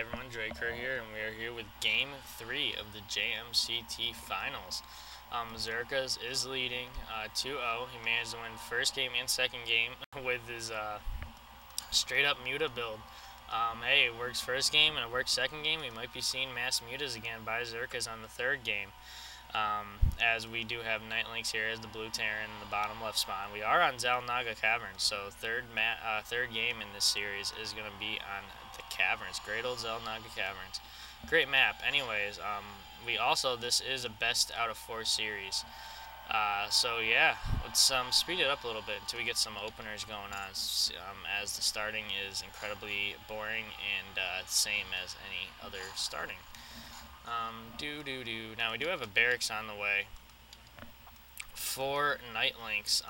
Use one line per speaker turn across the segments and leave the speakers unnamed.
everyone, Draker here, and we are here with Game 3 of the JMCT Finals. Zerkaz is leading 2-0. He managed to win first game and second game with his straight-up Muta build. Hey, it works first game and it works second game. We might be seeing mass Mutas again by Zerkaz on the third game. As we do have Nytelynx here as the blue Terran in the bottom left spawn. We are on Xel'Naga Caverns, so third game in this series is going to be on the Caverns. Great old Xel'Naga Caverns. Great map. Anyways, this is a best out of 4 series. So yeah, let's speed it up a little bit until we get some openers going on, as the starting is incredibly boring and same as any other starting. Now we do have a barracks on the way for Nytelynx.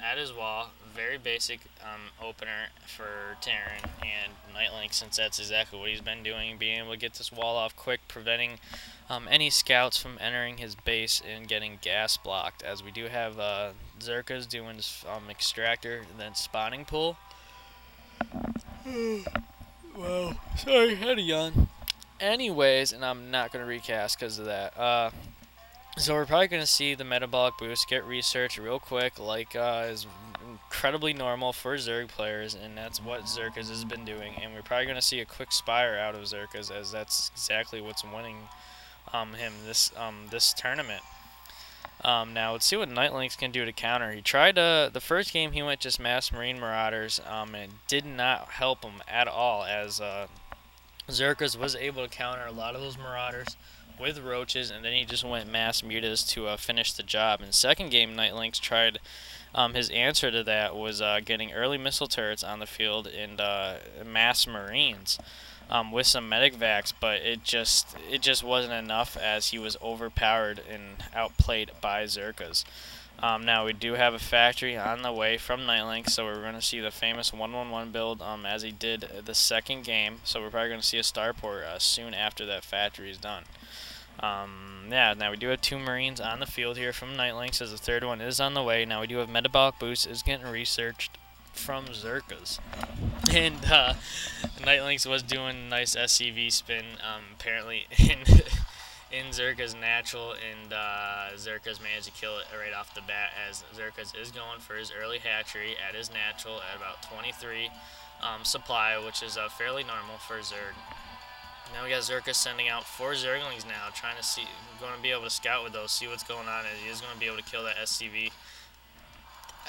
At his wall, very basic opener for Terran and Nytelynx, since that's exactly what he's been doing, being able to get this wall off quick, preventing any scouts from entering his base and getting gas blocked. As we do have Zerkaz doing his extractor and then spawning pool. Well, sorry, had a yawn. Anyways, and I'm not going to recast because of that. So we're probably going to see the metabolic boost get researched real quick, like is incredibly normal for Zerg players, and that's what Zerkaz has been doing. And we're probably going to see a quick spire out of Zerkaz, as that's exactly what's winning him this tournament. Now let's see what Nytelynx can do to counter. He tried the first game he went just mass Marine Marauders, and it did not help him at all, as Zerkaz was able to counter a lot of those Marauders with roaches, and then he just went mass mutas to finish the job. In second game, Nytelynx tried his answer to that was getting early missile turrets on the field and mass Marines with some medic vacs, but it just wasn't enough, as he was overpowered and outplayed by Zerkaz. Now we do have a factory on the way from Nytelynx, so we're going to see the famous 1-1-1 build as he did the second game. So we're probably going to see a starport soon after that factory is done. Yeah, now we do have 2 Marines on the field here from Nytelynx, as the third one is on the way. Now we do have metabolic boost is getting researched from Zerkaz. And Nytelynx was doing a nice SCV spin apparently in Zerkaz natural, and Zerkaz managed to kill it right off the bat, as Zerkaz is going for his early hatchery at his natural at about 23 supply, which is fairly normal for Zerg. Now we got Zerkaz sending out 4 Zerglings now, trying to see, going to be able to scout with those, see what's going on, and he is going to be able to kill that SCV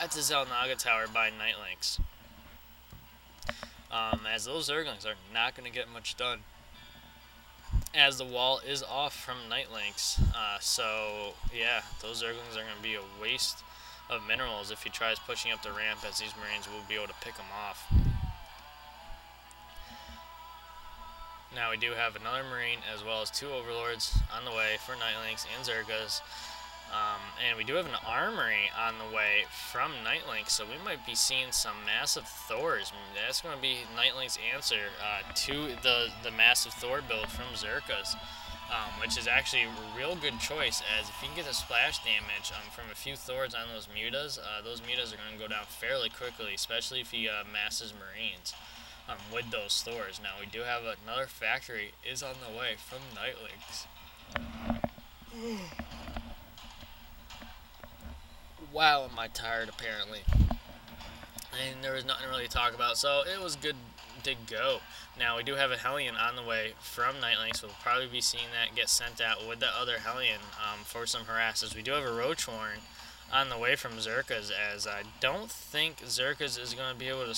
at the Xel'Naga tower by Nytelynx. As those Zerglings are not going to get much done, as the wall is off from Nytelynx. So yeah, those Zerglings are going to be a waste of minerals if he tries pushing up the ramp, as these Marines will be able to pick him off. Now we do have another Marine as well as 2 Overlords on the way for Nytelynx and Zerkaz. And we do have an armory on the way from Nytelynx, so we might be seeing some massive Thors. That's going to be Nytelynx's answer to the massive Thor build from Zerkaz, which is actually a real good choice, as if you can get the splash damage from a few Thors on those mutas are going to go down fairly quickly, especially if he masses Marines with those Thors. Now we do have another factory is on the way from Nytelynx. Wow, am I tired apparently. And there was nothing really to talk about, so it was good to go. Now we do have a Hellion on the way from Nytelynx. We'll probably be seeing that get sent out with the other Hellion for some harasses. We do have a Roach Warren on the way from Zerkaz, as I don't think Zerkaz is going to be able to,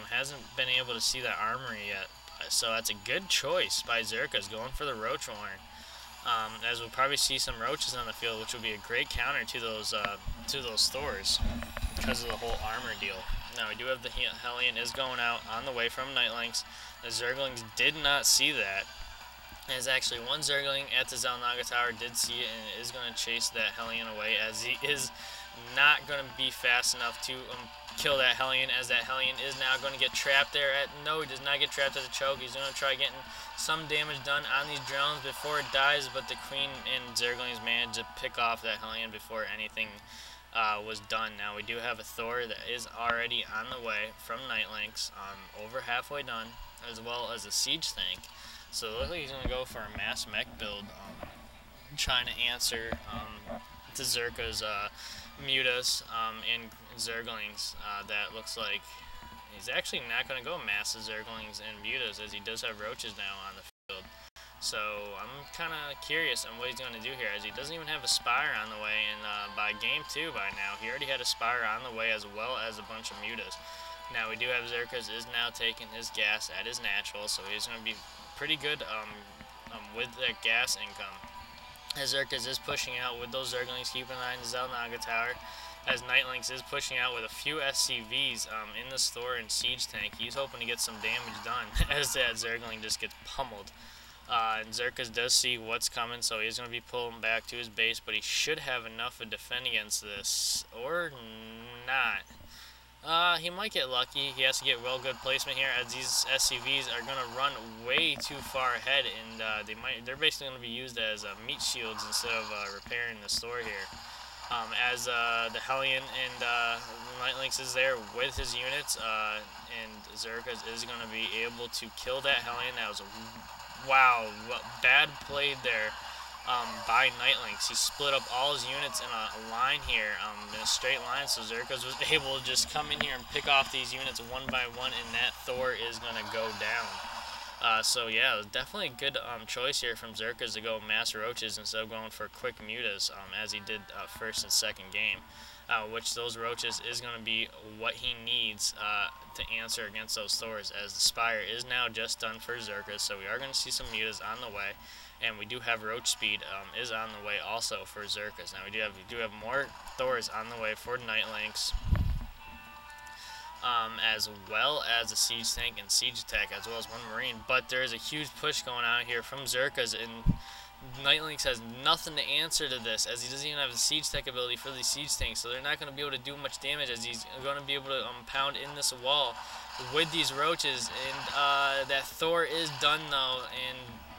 hasn't been able to see that armory yet. So that's a good choice by Zerkaz, going for the Roach Warren. As we'll probably see some roaches on the field, which will be a great counter to those Thors because of the whole armor deal. Now we do have the Hellion is going out on the way from Nytelynx. The Zerglings did not see that. There's actually one Zergling at the Xel'Naga tower did see it, and is going to chase that Hellion away, as he is not going to be fast enough to kill that Hellion, as that Hellion is now going to get trapped there no, he does not get trapped at the choke. He's going to try getting some damage done on these drones before it dies, but the Queen and Zerglings managed to pick off that Hellion before anything was done. Now we do have a Thor that is already on the way from Nytelynx, over halfway done, as well as a siege tank. So it looks like he's going to go for a mass mech build, trying to answer to Zerkaz mutas and Zerglings. That looks like he's actually not going to go mass Zerglings and mutas, as he does have roaches now on the field. So I'm kind of curious on what he's going to do here, as he doesn't even have a Spire on the way, and by game 2 by now, he already had a Spire on the way as well as a bunch of mutas. Now we do have Zerkaz is now taking his gas at his natural, so he's going to be pretty good with that gas income. As Zerkaz is pushing out with those Zerglings, keeping an eye on the Xel'Naga tower. As Nytelynx is pushing out with a few SCVs in the store and siege tank, he's hoping to get some damage done as that Zergling just gets pummeled. And Zerkaz does see what's coming, so he's going to be pulling back to his base, but he should have enough to defend against this, or not. He might get lucky. He has to get real good placement here, as these SCVs are going to run way too far ahead, and they're basically going to be used as meat shields instead of repairing the store here. As the Hellion and Nytelynx is there with his units, and Zerkaz is going to be able to kill that Hellion. That was a wow, bad played there by Nytelynx. He split up all his units in a line here, in a straight line, so Zerkaz was able to just come in here and pick off these units one by one, and that Thor is going to go down. So yeah, it was definitely a good choice here from Zerkaz to go mass roaches instead of going for quick mutas, as he did first and second game. Which those roaches is going to be what he needs to answer against those Thors, as the Spire is now just done for Zerkaz, so we are going to see some mutas on the way, and we do have roach speed is on the way also for Zerkaz. Now we do have more Thors on the way for Nytelynx, as well as a siege tank and siege attack, as well as one marine, but there is a huge push going on here from Zerkaz, and Nytelynx has nothing to answer to this, as he doesn't even have the siege tech ability for these siege tanks, so they're not going to be able to do much damage, as he's going to be able to pound in this wall with these roaches. And that Thor is done though, and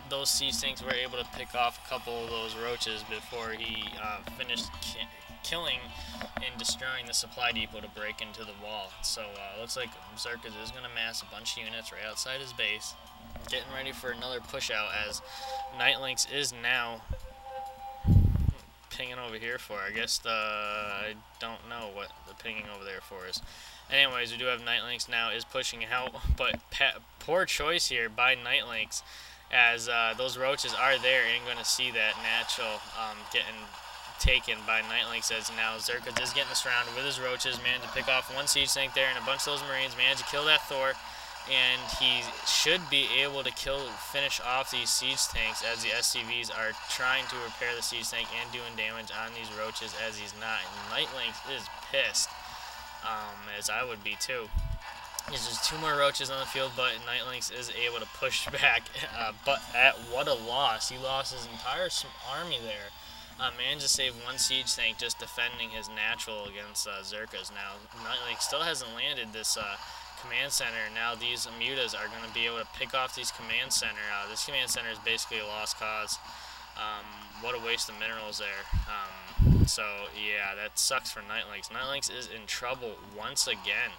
those siege tanks were able to pick off a couple of those roaches before he finished killing and destroying the supply depot to break into the wall. So looks like Zerkaz is going to mass a bunch of units right outside his base, getting ready for another push out, as Nytelynx is now pinging over here for. I guess I don't know what the pinging over there for is. Anyways, we do have Nytelynx now is pushing out, but poor choice here by Nytelynx, as those roaches are there and going to see that natural getting taken by Nytelynx, as now Zerkaz is getting surrounded with his roaches, managed to pick off one siege tank there and a bunch of those marines, managed to kill that Thor. And he should be able to finish off these siege tanks, as the SCVs are trying to repair the siege tank and doing damage on these roaches, as he's not. And Nytelynx is pissed, as I would be too. There's just two more roaches on the field, but Nytelynx is able to push back. But at what a loss! He lost his entire army there. Managed to save one siege tank just defending his natural against Zerkaz. Now Nytelynx still hasn't landed this command center. Now these mutas are going to be able to pick off these command center. This command center is basically a lost cause. What a waste of minerals there. So yeah, that sucks for Nytelynx. Nytelynx is in trouble once again.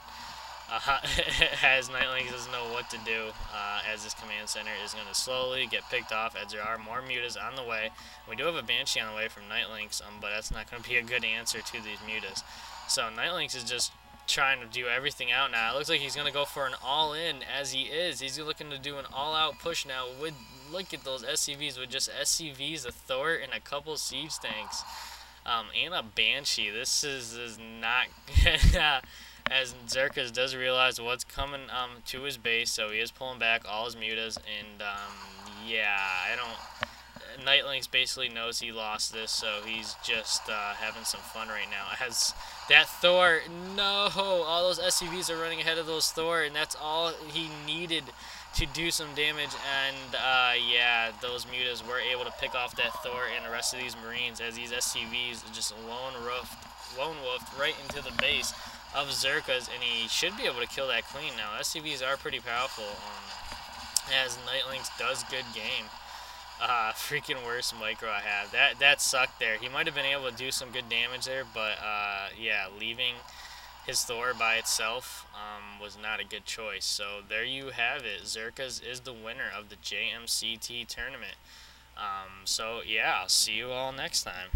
As Nytelynx doesn't know what to do, as this command center is going to slowly get picked off, as there are more mutas on the way. We do have a Banshee on the way from Nytelynx, but that's not going to be a good answer to these mutas. So Nytelynx is just trying to do everything out now. It looks like he's going to go for an all-in, as he is. He's looking to do an all-out push now with, look at those SCVs, with just SCVs, a Thor, and a couple siege tanks, and a Banshee. This is not... as Zerkaz does realize what's coming to his base, so he is pulling back all his mutas, and yeah, Nytelynx basically knows he lost this, so he's just having some fun right now. As that Thor, no, all those SCVs are running ahead of those Thor, and that's all he needed to do some damage, and yeah, those mutas were able to pick off that Thor and the rest of these marines, as these SCVs just lone wolfed right into the base of Zerkaz, and he should be able to kill that queen. Now SCVs are pretty powerful, as Nytelynx does good game. Freaking worst micro I have. That sucked there. He might have been able to do some good damage there, but yeah, leaving his Thor by itself was not a good choice. So there you have it. Zerkaz is the winner of the JMCT tournament. So yeah, I'll see you all next time.